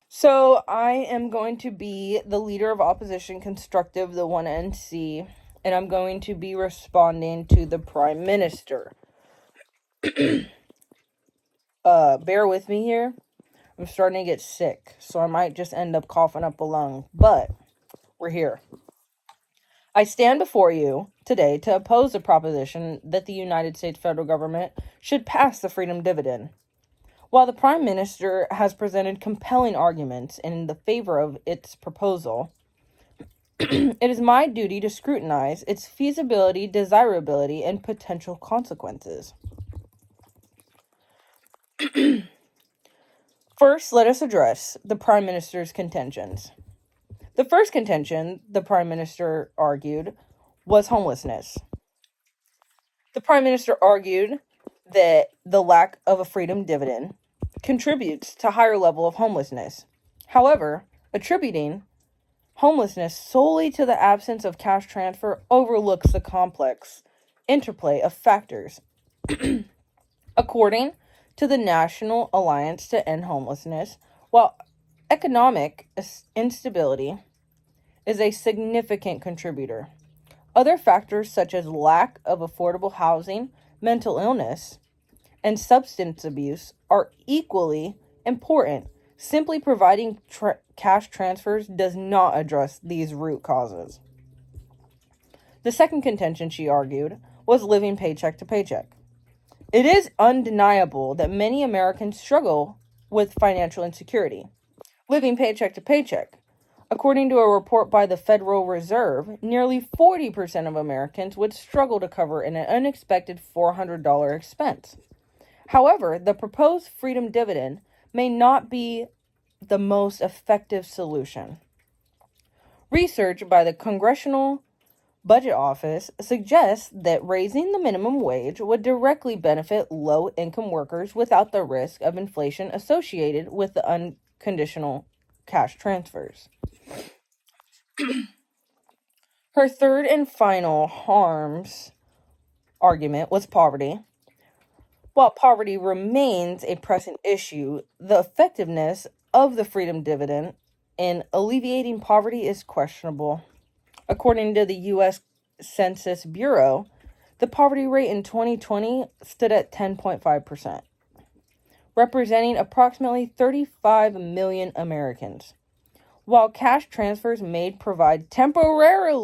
So I am going to be the leader of Opposition Constructive, the 1NC, and I'm going to be responding to the Prime Minister. Bear with me here. I'm starting to get sick, so I might just end up coughing up a lung, but we're here. I stand before you today to oppose the proposition that the United States federal government should pass the freedom dividend. While the Prime Minister has presented compelling arguments in the favor of its proposal, it is my duty to scrutinize its feasibility, desirability, and potential consequences. First, let us address the Prime Minister's contentions. The first contention the Prime Minister argued was homelessness. The Prime Minister argued that the lack of a freedom dividend contributes to higher level of homelessness. However, attributing homelessness solely to the absence of cash transfer overlooks the complex interplay of factors. According to the National Alliance to End Homelessness, while economic instability is a significant contributor, other factors such as lack of affordable housing, mental illness, and substance abuse are equally important. Simply providing cash transfers does not address these root causes. The second contention, she argued, was living paycheck to paycheck. It is undeniable that many Americans struggle with financial insecurity, living paycheck to paycheck. According to a report by the Federal Reserve, nearly 40% of Americans would struggle to cover an unexpected $400 expense. However, the proposed freedom dividend may not be the most effective solution. Research by the Congressional Budget Office suggests that raising the minimum wage would directly benefit low-income workers without the risk of inflation associated with the unconditional cash transfers. Her third and final harms argument was poverty. While poverty remains a pressing issue, the effectiveness of the freedom dividend in alleviating poverty is questionable. According to the U.S. Census Bureau, the poverty rate in 2020 stood at 10.5%, representing approximately 35 million Americans. While cash transfers may provide temporary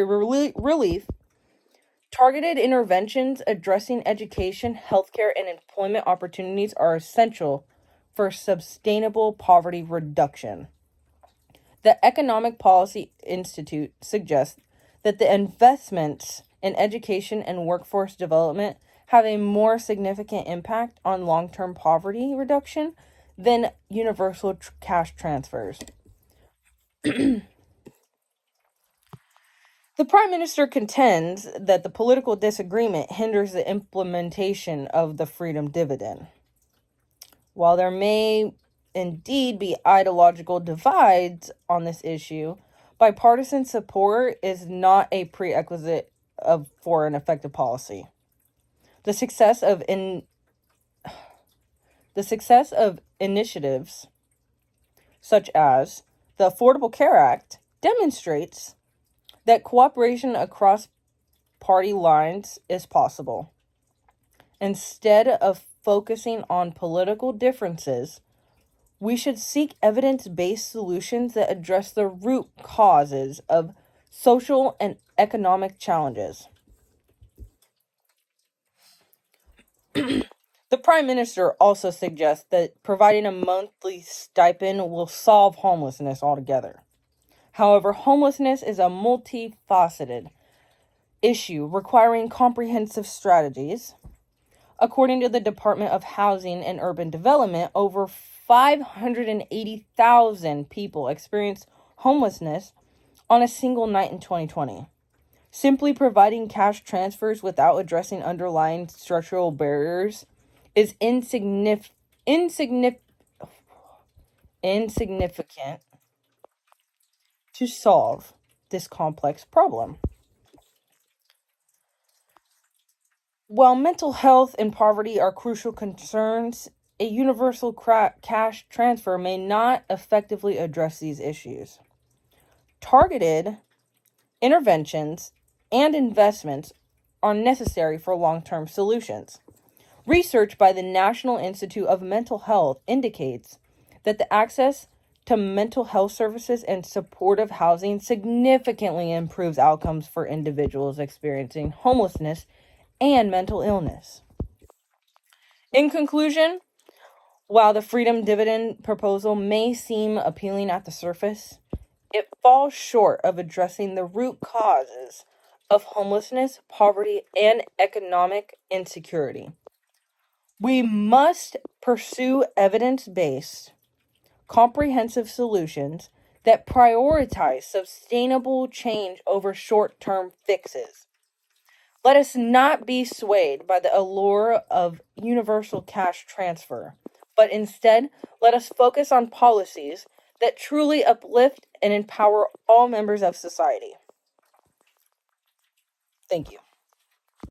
relief, targeted interventions addressing education, healthcare, and employment opportunities are essential for sustainable poverty reduction. The Economic Policy Institute suggests that the investments in education and workforce development have a more significant impact on long-term poverty reduction than universal cash transfers. The Prime Minister contends that the political disagreement hinders the implementation of the freedom dividend. While there may indeed be ideological divides on this issue, bipartisan support is not a prerequisite for an effective policy. The success of initiatives such as the Affordable Care Act demonstrates that cooperation across party lines is possible. Instead of focusing on political differences, we should seek evidence-based solutions that address the root causes of social and economic challenges. The Prime Minister also suggests that providing a monthly stipend will solve homelessness altogether. However, homelessness is a multifaceted issue requiring comprehensive strategies. According to the Department of Housing and Urban Development, over 580,000 people experienced homelessness on a single night in 2020. Simply providing cash transfers without addressing underlying structural barriers is insignificant to solve this complex problem. While mental health and poverty are crucial concerns, a universal cash transfer may not effectively address these issues. Targeted interventions and investments are necessary for long-term solutions. Research by the National Institute of Mental Health indicates that the access to mental health services and supportive housing significantly improves outcomes for individuals experiencing homelessness and mental illness. In conclusion, while the freedom dividend proposal may seem appealing at the surface, it falls short of addressing the root causes of homelessness, poverty, and economic insecurity. We must pursue evidence-based, comprehensive solutions that prioritize sustainable change over short-term fixes. Let us not be swayed by the allure of universal cash transfer, but instead let us focus on policies that truly uplift and empower all members of society. Thank you.